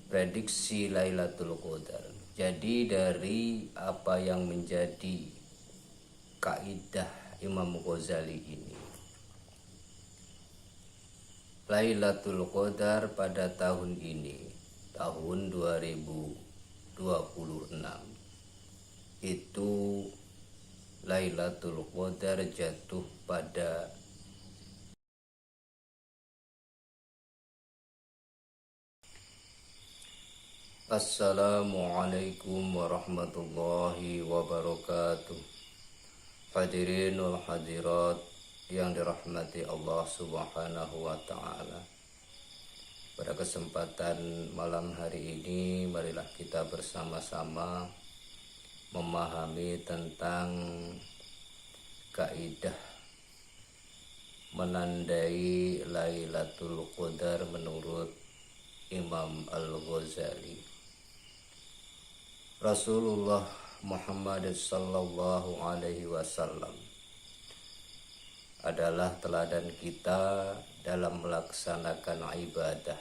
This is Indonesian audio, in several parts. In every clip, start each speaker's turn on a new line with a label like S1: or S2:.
S1: prediksi Lailatul Qadar. Jadi dari apa yang menjadi kaidah Imam Ghazali ini, Lailatul Qadar pada tahun ini, tahun 2026, itu Lailatul Qadar jatuh pada Assalamualaikum warahmatullahi wabarakatuh. Hadirin wal hadirat yang dirahmati Allah Subhanahu wa taala. Pada kesempatan malam hari ini, marilah kita bersama-sama memahami tentang kaidah menandai Lailatul Qadar menurut Imam Al-Ghazali. Rasulullah Muhammad sallallahu alaihi wasallam adalah teladan kita dalam melaksanakan ibadah.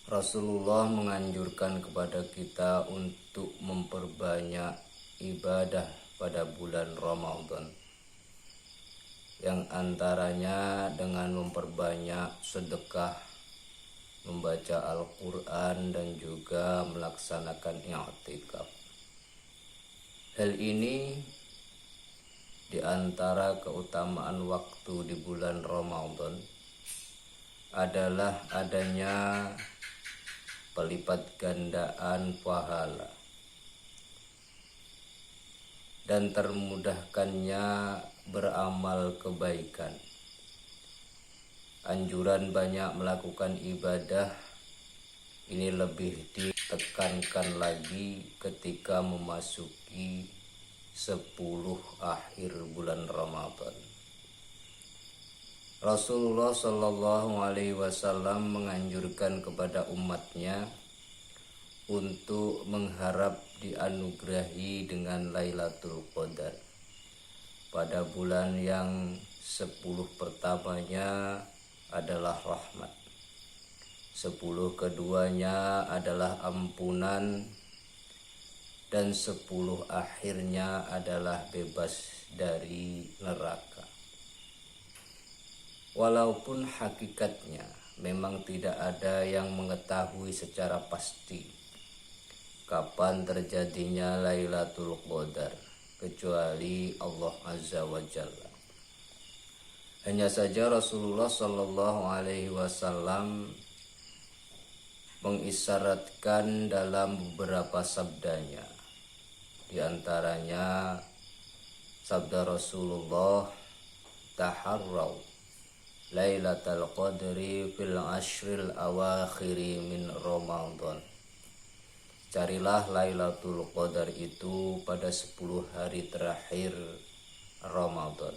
S1: Rasulullah menganjurkan kepada kita untuk memperbanyak ibadah pada bulan Ramadan, yang antaranya dengan memperbanyak sedekah, membaca Al-Quran, dan juga melaksanakan i'tikaf. Hal ini di antara keutamaan waktu di bulan Ramadan adalah adanya pelipat gandaan pahala dan termudahkannya beramal kebaikan. Anjuran banyak melakukan ibadah ini lebih ditekankan lagi ketika memasuki 10 akhir bulan Ramadan. Rasulullah Shallallahu Alaihi Wasallam menganjurkan kepada umatnya untuk mengharap dianugerahi dengan Lailatul Qadar pada bulan yang 10 pertamanya adalah rahmat, 10 keduanya adalah ampunan, dan 10 akhirnya adalah bebas dari neraka. Walaupun hakikatnya memang tidak ada yang mengetahui secara pasti kapan terjadinya Lailatul Qadar kecuali Allah Azza wa Jalla. Hanya saja Rasulullah Shallallahu Alaihi Wasallam mengisyaratkan dalam beberapa sabdanya, di antaranya sabda Rasulullah, taharraw Lailatul Qadri fil ashril awakhiri min Ramadan. Carilah Lailatul Qadar itu pada 10 hari terakhir Ramadan.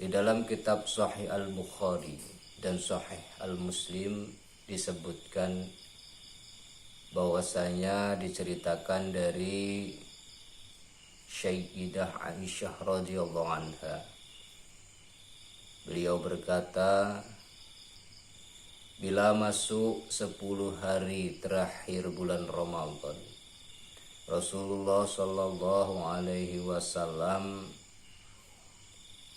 S1: Di dalam kitab Sahih Al-Bukhari dan Sahih Al-Muslim disebutkan bahwasanya diceritakan dari Sayyidah Aisyah radhiyallahu anha. Beliau berkata, bila masuk 10 hari terakhir bulan Ramadan, Rasulullah Shallallahu Alaihi Wasallam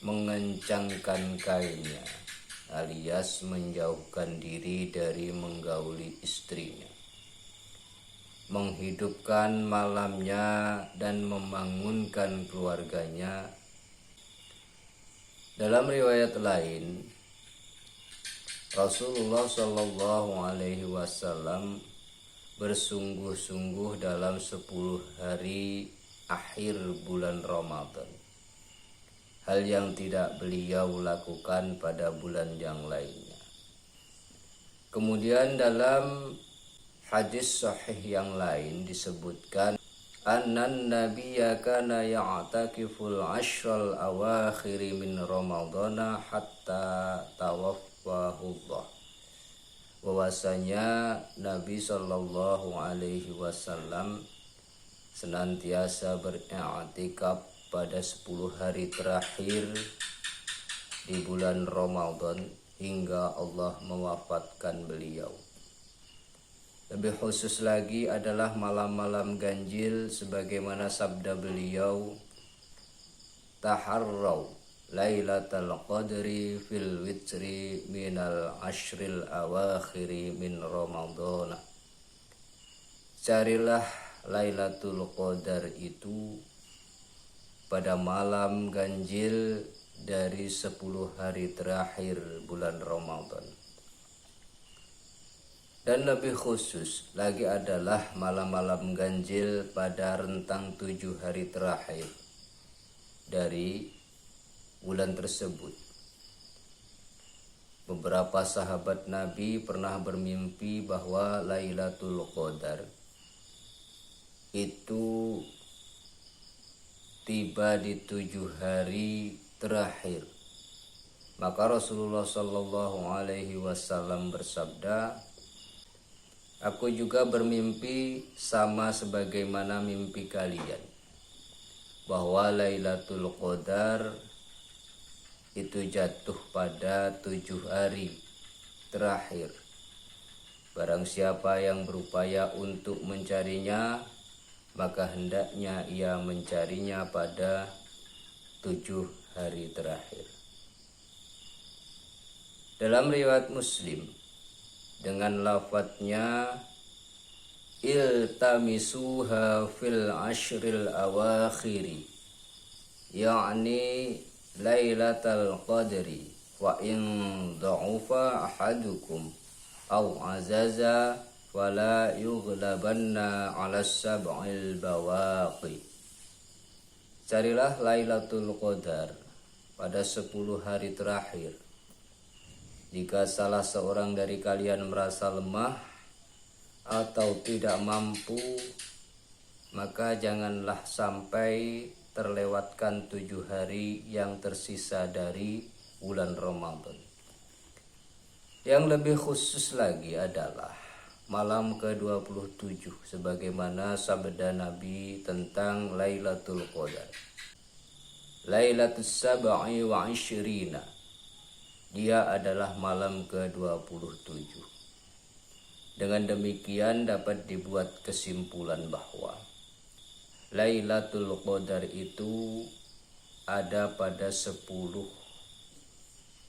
S1: mengencangkan kainnya, alias menjauhkan diri dari menggauli istrinya, menghidupkan malamnya dan membangunkan keluarganya. Dalam riwayat lain, Rasulullah Shallallahu Alaihi Wasallam bersungguh-sungguh dalam 10 hari akhir bulan Ramadan, hal yang tidak beliau lakukan pada bulan yang lainnya. Kemudian dalam hadis sahih yang lain disebutkan, annan nabiyya kana ya'takiful ashral awakhiri min Ramadana hatta tawaffahullah. Bahwasanya Nabi Shallallahu Alaihi Wasallam senantiasa beriktikaf pada 10 hari terakhir di bulan Ramadan hingga Allah mewafatkan beliau. Lebih khusus lagi adalah malam-malam ganjil sebagaimana sabda beliau, taharraw lailatal qadri fil witri minal ashril awakhiri min ramadhan. Carilah Lailatul Qadar itu pada malam ganjil dari 10 hari terakhir bulan Ramadan. Dan lebih khusus lagi adalah malam-malam ganjil pada rentang 7 hari terakhir dari bulan tersebut. Beberapa sahabat Nabi pernah bermimpi bahwa Lailatul Qadar itu tiba di 7 hari terakhir. Maka Rasulullah Shallallahu Alaihi Wasallam bersabda, aku juga bermimpi sama sebagaimana mimpi kalian, bahwa Lailatul Qadar itu jatuh pada 7 hari terakhir. Barang siapa yang berupaya untuk mencarinya, maka hendaknya ia mencarinya pada 7 hari terakhir. Dalam riwayat Muslim dengan lafadznya iltamisuha fil ashril awakhiri, yakni lailatal qadri wa in dha'ufa ahadukum aw azaza wala yughlabanna 'ala sab'il bawaqi. Carilah Lailatul Qadar pada 10 hari terakhir. Jika salah seorang dari kalian merasa lemah atau tidak mampu, maka janganlah sampai terlewatkan 7 hari yang tersisa dari bulan Ramadan. Yang lebih khusus lagi adalah malam ke-27 sebagaimana sabda Nabi tentang Lailatul Qadar. Lailatus sab'i wa ishrina. Dia adalah malam ke-27. Dengan demikian dapat dibuat kesimpulan bahwa Lailatul Qadar itu ada pada 10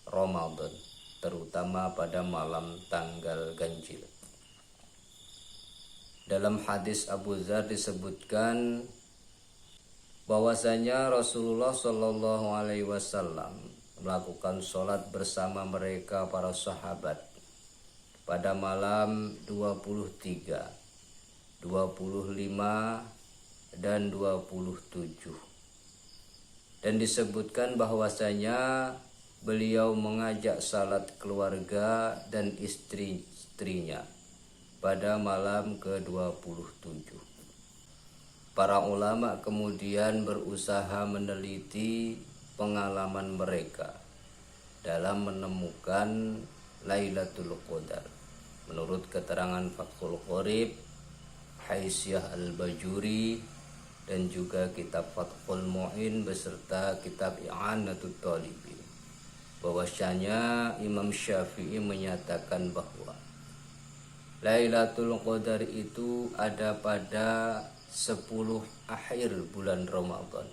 S1: Ramadan, terutama pada malam tanggal ganjil. Dalam hadis Abu Dzar disebutkan bahwasanya Rasulullah Shallallahu Alaihi Wasallam melakukan sholat bersama mereka para sahabat pada malam 23, 25, dan 27. Dan disebutkan bahwasanya beliau mengajak salat keluarga dan istri-istrinya pada malam ke-27. Para ulama kemudian berusaha meneliti pengalaman mereka dalam menemukan Lailatul Qadar. Menurut keterangan Fathul Qorib, Haisyah Al-Bajuri, dan juga kitab Fathul Mu'in beserta kitab I'anatul Talibin, bahwasanya Imam Syafi'i menyatakan bahwa Lailatul Qadar itu ada pada 10 akhir bulan Ramadan,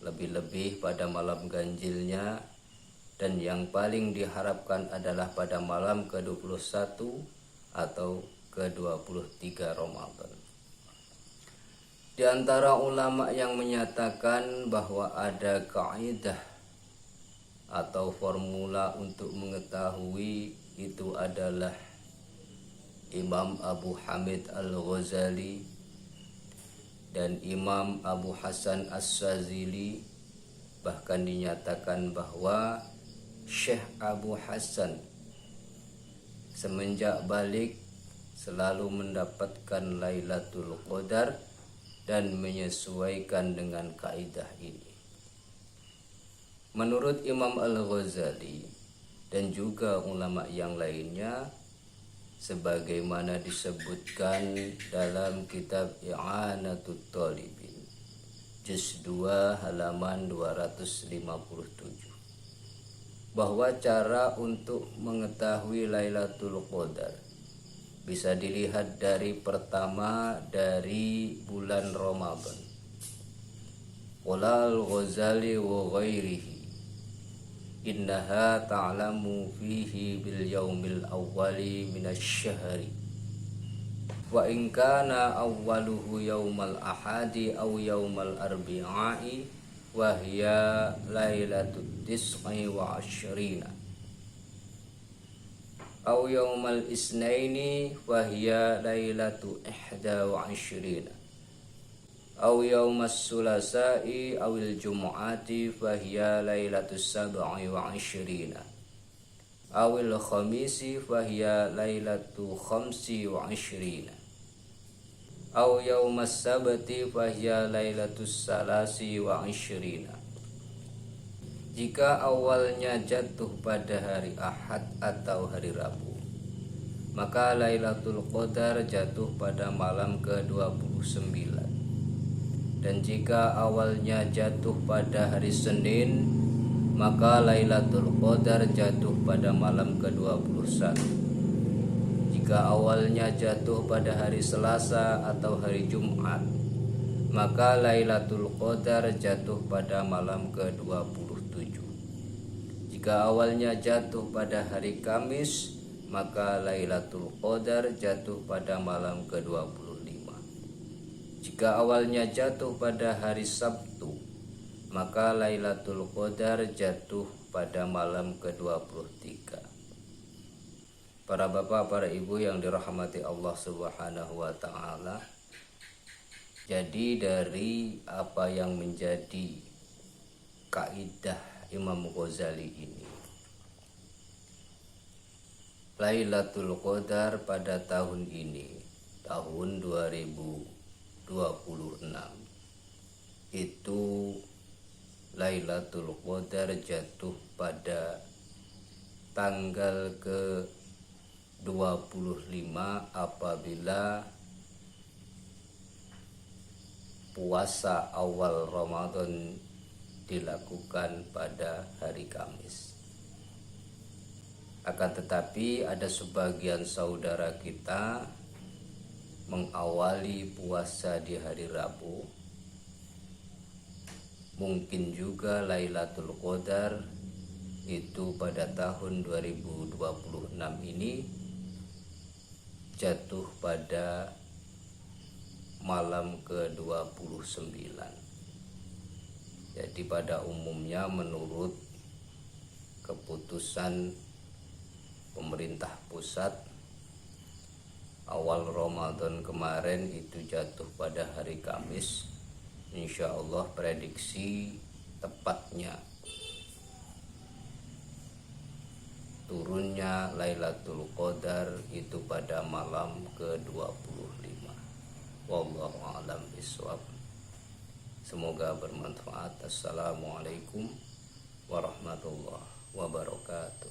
S1: lebih-lebih pada malam ganjilnya, dan yang paling diharapkan adalah pada malam ke-21 atau ke-23 Ramadan. Di antara ulama yang menyatakan bahwa ada kaidah atau formula untuk mengetahui itu adalah Imam Abu Hamid Al-Ghazali dan Imam Abu Hasan As-Sazili. Bahkan dinyatakan bahwa Syekh Abu Hasan semenjak balik selalu mendapatkan Lailatul Qadar dan menyesuaikan dengan kaidah ini. Menurut Imam Al-Ghazali dan juga ulama yang lainnya, sebagaimana disebutkan dalam kitab I'anatul Talibin juz 2 halaman 257, bahwa cara untuk mengetahui Lailatul Qadar bisa dilihat dari pertama dari bulan Ramadan. Qala al-Ghazali wa ghairihi innaha ta'lamu fihi bil yaumil awwali minasy-syahri wa in kana awwaluhu yaumal ahadi aw yaumal arbi'i wa hiya lailatul tis'i wa asyrina aw yaumal isnaini wa hiya lailatu ihda wa asyrina aw yaumas sulasa'i awil jumu'ati fa hiya lailatus sab'i wa asyrina awil khamisi fa hiya lailatu khamsi wa asyrina aw yaumas sabti fa hiya lailatus salasi wa asyrina. Jika awalnya jatuh pada hari Ahad atau hari Rabu, maka Lailatul Qadar jatuh pada malam ke-29. Dan jika awalnya jatuh pada hari Senin, maka Lailatul Qadar jatuh pada malam ke-21. Jika awalnya jatuh pada hari Selasa atau hari Jumat, maka Lailatul Qadar jatuh pada malam ke-27. Jika awalnya jatuh pada hari Kamis, maka Lailatul Qadar jatuh pada malam ke-25. Jika awalnya jatuh pada hari Sabtu, maka Lailatul Qadar jatuh pada malam ke-23. Para bapak, para ibu yang dirahmati Allah Subhanahu wa taala, jadi dari apa yang menjadi kaidah Imam Ghazali ini, Lailatul Qadar pada tahun ini, tahun 2026, itu Lailatul Qadar jatuh pada tanggal ke-25 apabila puasa awal Ramadan dilakukan pada hari Kamis. Akan tetapi ada sebagian saudara kita mengawali puasa di hari Rabu. Mungkin juga Lailatul Qadar itu pada tahun 2026 ini jatuh pada malam ke-29. Jadi pada umumnya menurut keputusan pemerintah pusat, awal Ramadan kemarin itu jatuh pada hari Kamis. Insya Allah prediksi tepatnya turunnya Lailatul Qadar itu pada malam ke-25. Wallahu a'lam bishawab. Semoga bermanfaat. Assalamualaikum warahmatullahi wabarakatuh.